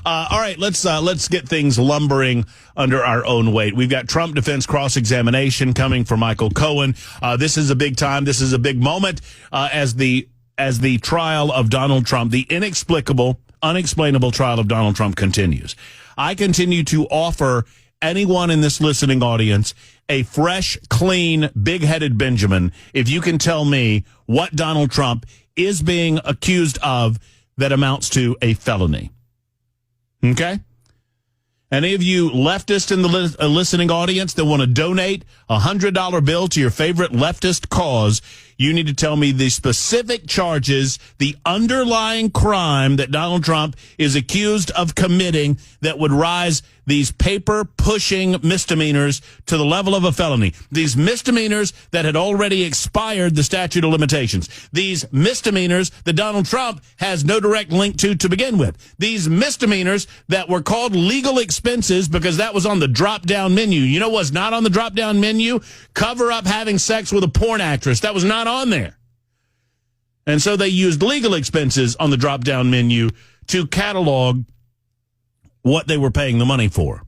All right, let's get things lumbering under our own weight. We've got Trump defense cross-examination coming for Michael Cohen. This is a big time. This is a big moment as the trial of Donald Trump, the inexplicable, unexplainable trial of Donald Trump continues. I continue to offer anyone in this listening audience a fresh, clean, big-headed Benjamin if you can tell me what Donald Trump is being accused of that amounts to a felony. Okay? Any of you leftists in the listening audience that want to donate a $100 bill to your favorite leftist cause, you need to tell me the specific charges, the underlying crime that Donald Trump is accused of committing that would rise these paper-pushing misdemeanors to the level of a felony. These misdemeanors that had already expired the statute of limitations. These misdemeanors that Donald Trump has no direct link to begin with. These misdemeanors that were called legal expenses because that was on the drop-down menu. You know what's not on the drop-down menu? Cover up having sex with a porn actress. That was not on there. And so they used legal expenses on the drop-down menu to catalog what they were paying the money for.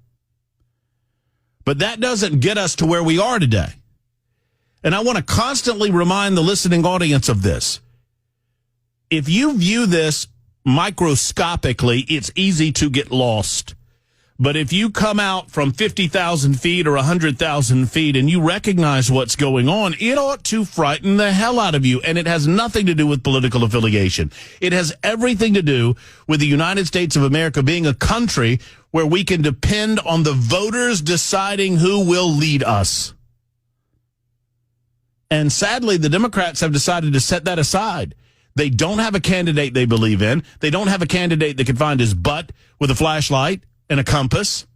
But that doesn't get us to where we are today. And I want to constantly remind the listening audience of this. If you view this microscopically, it's easy to get lost. But if you come out from 50,000 feet or 100,000 feet and you recognize what's going on, it ought to frighten the hell out of you. And it has nothing to do with political affiliation. It has everything to do with the United States of America being a country where we can depend on the voters deciding who will lead us. And sadly, the Democrats have decided to set that aside. They don't have a candidate they believe in. They don't have a candidate that can find his butt with a flashlight and a compass.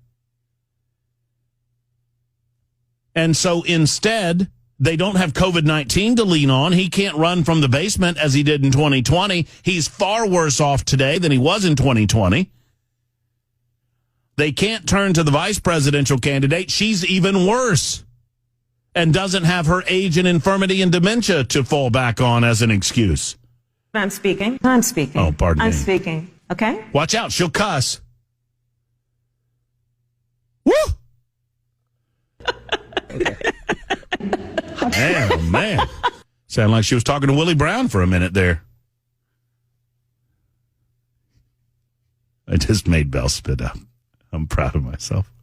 And so instead, they don't have COVID-19 to lean on. He can't run from the basement as he did in 2020. He's far worse off today than he was in 2020. They can't turn to the vice presidential candidate. She's even worse and doesn't have her age and infirmity and dementia to fall back on as an excuse. I'm speaking. Oh, pardon me. I'm speaking. Okay? Watch out. She'll cuss. Woo! Okay. Man, oh man. Sounded like she was talking to Willie Brown for a minute there. I just made Bell spit up. I'm proud of myself.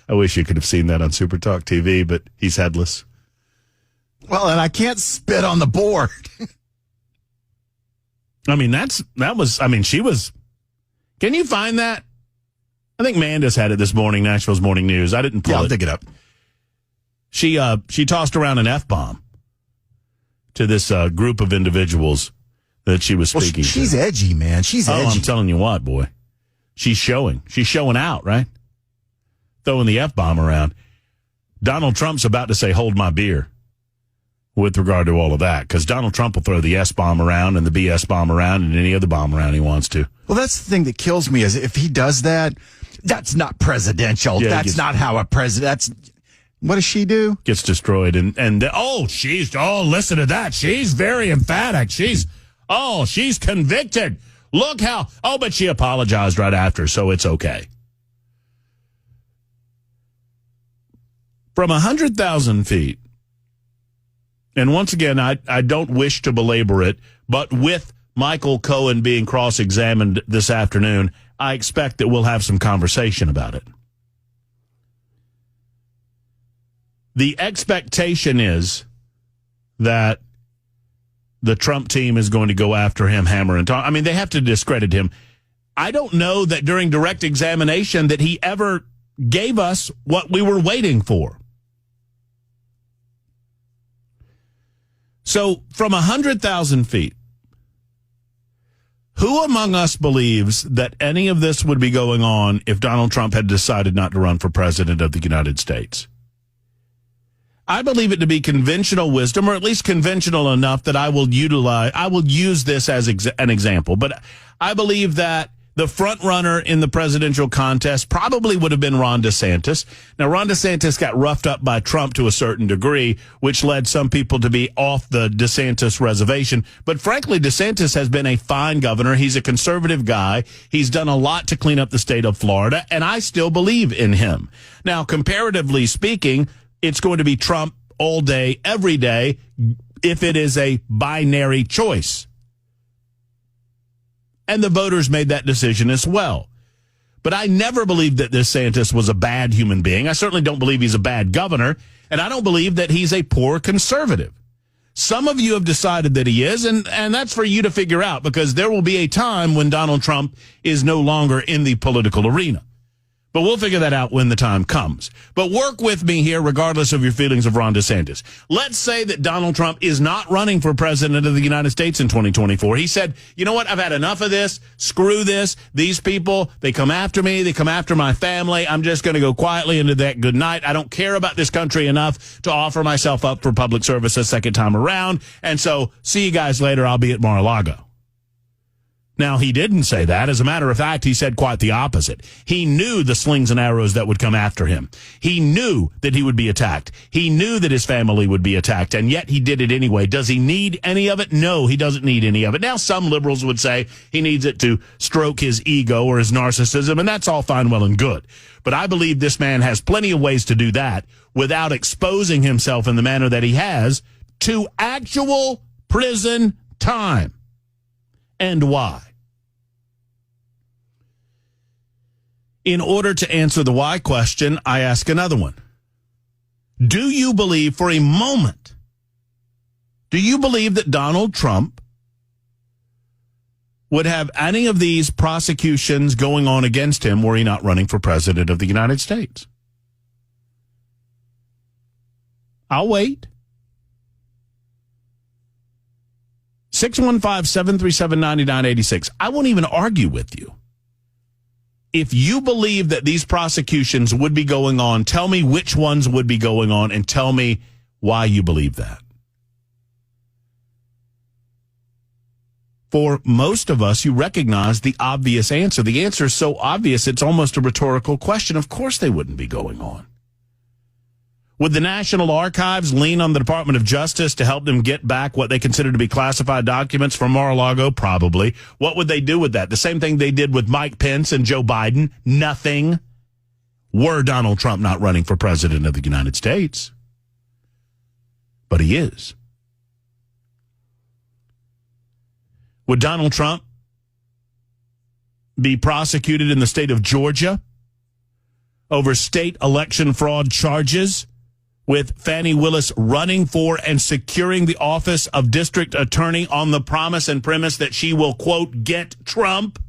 I wish you could have seen that on Super Talk TV, but he's headless. Well, and I can't spit on the board. I mean, she was. Can you find that? I think Manda's had it this morning, Nashville's Morning News. I didn't pull it. I'll dig it up. She tossed around an F-bomb to this group of individuals that she was speaking to. She's edgy, man. She's edgy. I'm telling you what, boy. She's showing out, right? Throwing the F-bomb around. Donald Trump's about to say, hold my beer with regard to all of that, because Donald Trump will throw the S-bomb around and the BS bomb around and any other bomb around he wants to. Well, that's the thing that kills me is if he does that, that's not presidential. Yeah, that's not how a president. What does she do? Gets destroyed. And listen to that. She's very emphatic. She's convicted. Look how, but she apologized right after, so it's okay. From 100,000 feet, and once again, I don't wish to belabor it, but with Michael Cohen being cross-examined this afternoon, I expect that we'll have some conversation about it. The expectation is that the Trump team is going to go after him hammer and tongs. I mean, they have to discredit him. I don't know that during direct examination that he ever gave us what we were waiting for. So from 100,000 feet, who among us believes that any of this would be going on if Donald Trump had decided not to run for president of the United States? I believe it to be conventional wisdom, or at least conventional enough that I will use this as an example. But I believe that The front runner in the presidential contest probably would have been Ron DeSantis. Now, Ron DeSantis got roughed up by Trump to a certain degree, which led some people to be off the DeSantis reservation. But frankly, DeSantis has been a fine governor. He's a conservative guy. He's done a lot to clean up the state of Florida, and I still believe in him. Now, comparatively speaking, it's going to be Trump all day, every day, if it is a binary choice. And the voters made that decision as well. But I never believed that DeSantis was a bad human being. I certainly don't believe he's a bad governor, and I don't believe that he's a poor conservative. Some of you have decided that he is, and that's for you to figure out, because there will be a time when Donald Trump is no longer in the political arena. But we'll figure that out when the time comes. But work with me here, regardless of your feelings of Ron DeSantis. Let's say that Donald Trump is not running for president of the United States in 2024. He said, you know what, I've had enough of this. Screw this. These people, they come after me. They come after my family. I'm just going to go quietly into that good night. I don't care about this country enough to offer myself up for public service a second time around. And so, see you guys later. I'll be at Mar-a-Lago. Now, he didn't say that. As a matter of fact, he said quite the opposite. He knew the slings and arrows that would come after him. He knew that he would be attacked. He knew that his family would be attacked, and yet he did it anyway. Does he need any of it? No, he doesn't need any of it. Now, some liberals would say he needs it to stroke his ego or his narcissism, and that's all fine, well, and good. But I believe this man has plenty of ways to do that without exposing himself in the manner that he has to actual prison time. And why? In order to answer the why question, I ask another one. Do you believe for a moment, do you believe that Donald Trump would have any of these prosecutions going on against him were he not running for president of the United States? I'll wait. 615-737-9986. I won't even argue with you. If you believe that these prosecutions would be going on, tell me which ones would be going on and tell me why you believe that. For most of us, you recognize the obvious answer. The answer is so obvious, it's almost a rhetorical question. Of course they wouldn't be going on. Would the National Archives lean on the Department of Justice to help them get back what they consider to be classified documents from Mar-a-Lago? Probably. What would they do with that? The same thing they did with Mike Pence and Joe Biden? Nothing. Were Donald Trump not running for president of the United States? But he is. Would Donald Trump be prosecuted in the state of Georgia over state election fraud charges, with Fani Willis running for and securing the office of district attorney on the promise and premise that she will, quote, get Trump?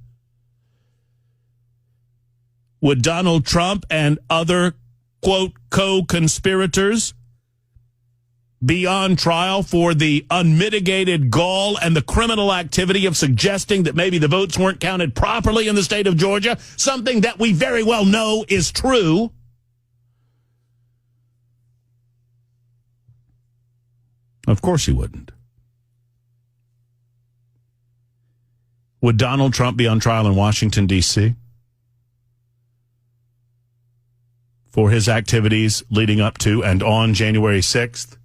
Would Donald Trump and other, quote, co-conspirators be on trial for the unmitigated gall and the criminal activity of suggesting that maybe the votes weren't counted properly in the state of Georgia, something that we very well know is true? Of course he wouldn't. Would Donald Trump be on trial in Washington, D.C. for his activities leading up to and on January 6th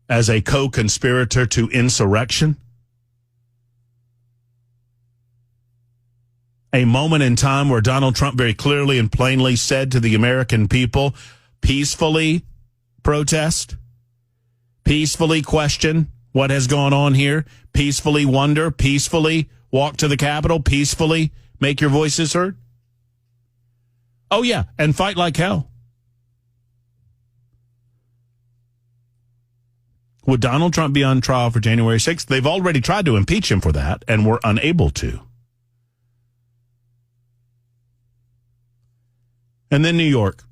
as a co-conspirator to insurrection? A moment in time where Donald Trump very clearly and plainly said to the American people, peacefully protest, peacefully question what has gone on here, peacefully wonder, peacefully walk to the Capitol, peacefully make your voices heard. Oh, yeah, and fight like hell. Would Donald Trump be on trial for January 6th? They've already tried to impeach him for that and were unable to. And then New York.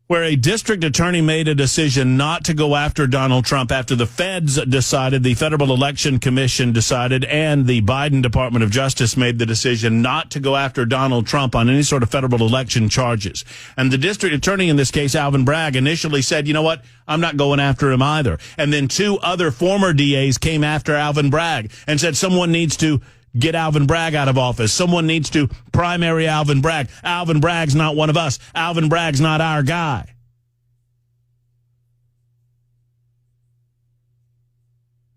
where a district attorney made a decision not to go after Donald Trump after the feds decided, the Federal Election Commission decided, and the Biden Department of Justice made the decision not to go after Donald Trump on any sort of federal election charges. And the district attorney in this case, Alvin Bragg, initially said, you know what, I'm not going after him either. And then two other former DAs came after Alvin Bragg and said someone needs to get Alvin Bragg out of office. Someone needs to primary Alvin Bragg. Alvin Bragg's not one of us. Alvin Bragg's not our guy.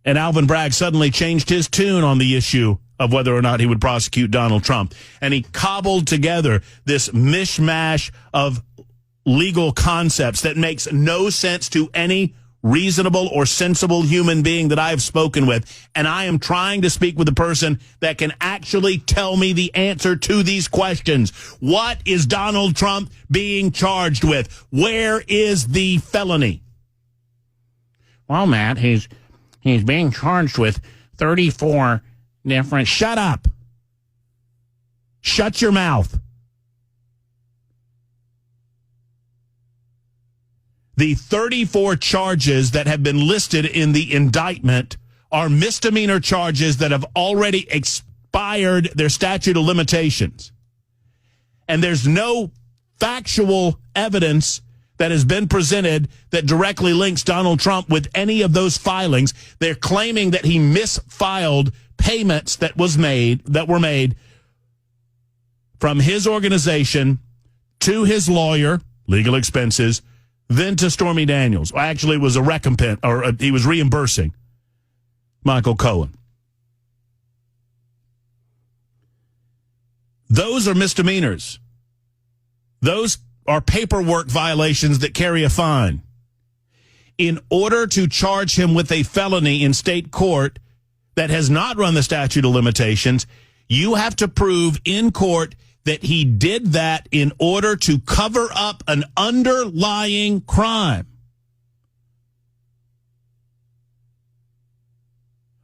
And Alvin Bragg suddenly changed his tune on the issue of whether or not he would prosecute Donald Trump. And he cobbled together this mishmash of legal concepts that makes no sense to any reasonable or sensible human being that I have spoken with. And I am trying to speak with a person that can actually tell me the answer to these questions. What is Donald Trump being charged with? Where is the felony? Well, Matt, he's being charged with 34 different... Shut up. Shut your mouth. The 34 charges that have been listed in the indictment are misdemeanor charges that have already expired their statute of limitations. And there's no factual evidence that has been presented that directly links Donald Trump with any of those filings. They're claiming that he misfiled payments that were made from his organization to his lawyer, legal expenses, then to Stormy Daniels. Actually, it was a recompense, or he was reimbursing Michael Cohen. Those are misdemeanors. Those are paperwork violations that carry a fine. In order to charge him with a felony in state court that has not run the statute of limitations, you have to prove in court that he did that in order to cover up an underlying crime.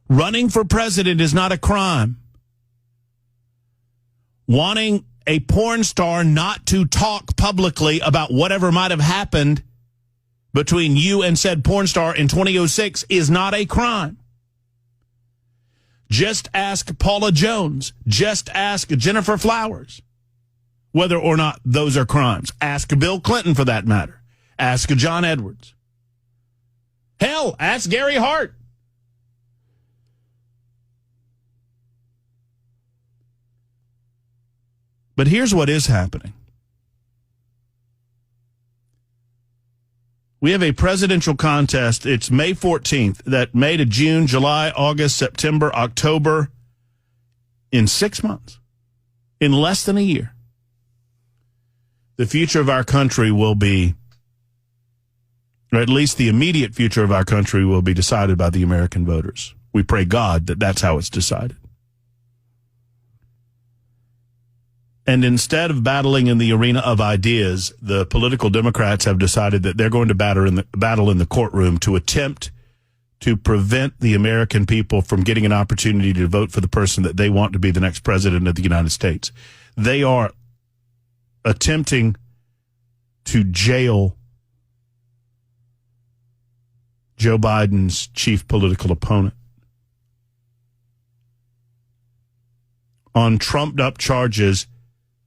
Running for president is not a crime. Wanting a porn star not to talk publicly about whatever might have happened between you and said porn star in 2006 is not a crime. Just ask Paula Jones. Just ask Jennifer Flowers whether or not those are crimes. Ask Bill Clinton, for that matter. Ask John Edwards. Hell, ask Gary Hart. But here's what is happening. We have a presidential contest. It's May 14th, that May to June, July, August, September, October, in 6 months, in less than a year. The future of our country will be, or at least the immediate future of our country will be decided by the American voters. We pray God that that's how it's decided. And instead of battling in the arena of ideas, the political Democrats have decided that they're going to battle in the courtroom to attempt to prevent the American people from getting an opportunity to vote for the person that they want to be the next president of the United States. They are attempting to jail Joe Biden's chief political opponent on trumped-up charges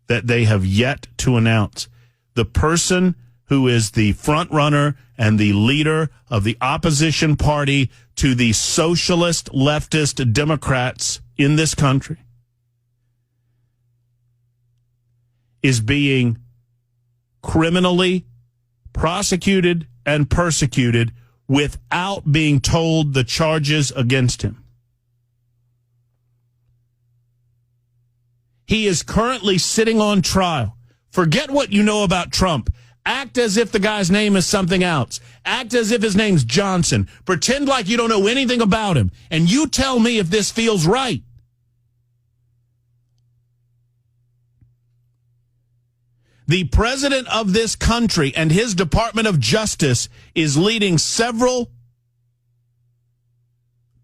that they have yet to announce. The person who is the front runner and the leader of the opposition party to the socialist leftist Democrats in this country is being criminally prosecuted and persecuted without being told the charges against him. He is currently sitting on trial. Forget what you know about Trump. Act as if the guy's name is something else. Act as if his name's Johnson. Pretend like you don't know anything about him. And you tell me if this feels right. The president of this country and his Department of Justice is leading several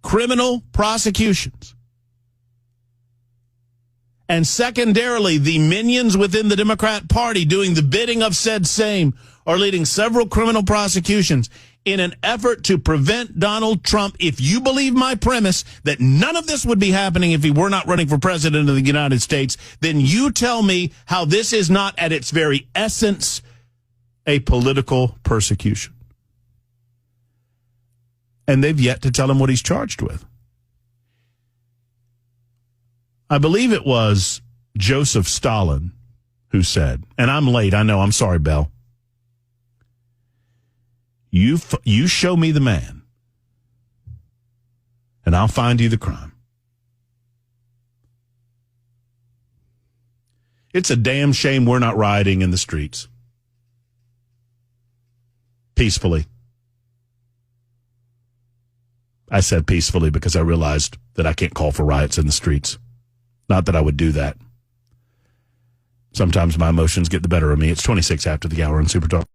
criminal prosecutions. And secondarily, the minions within the Democrat Party doing the bidding of said same are leading several criminal prosecutions in an effort to prevent Donald Trump. If you believe my premise that none of this would be happening if he were not running for president of the United States, then you tell me how this is not at its very essence a political persecution. And they've yet to tell him what he's charged with. I believe it was Joseph Stalin who said, and I'm late, I know, I'm sorry, Bell. You show me the man, and I'll find you the crime. It's a damn shame we're not rioting in the streets peacefully. I said peacefully because I realized that I can't call for riots in the streets. Not that I would do that. Sometimes my emotions get the better of me. It's 26 after the hour on Super Talk.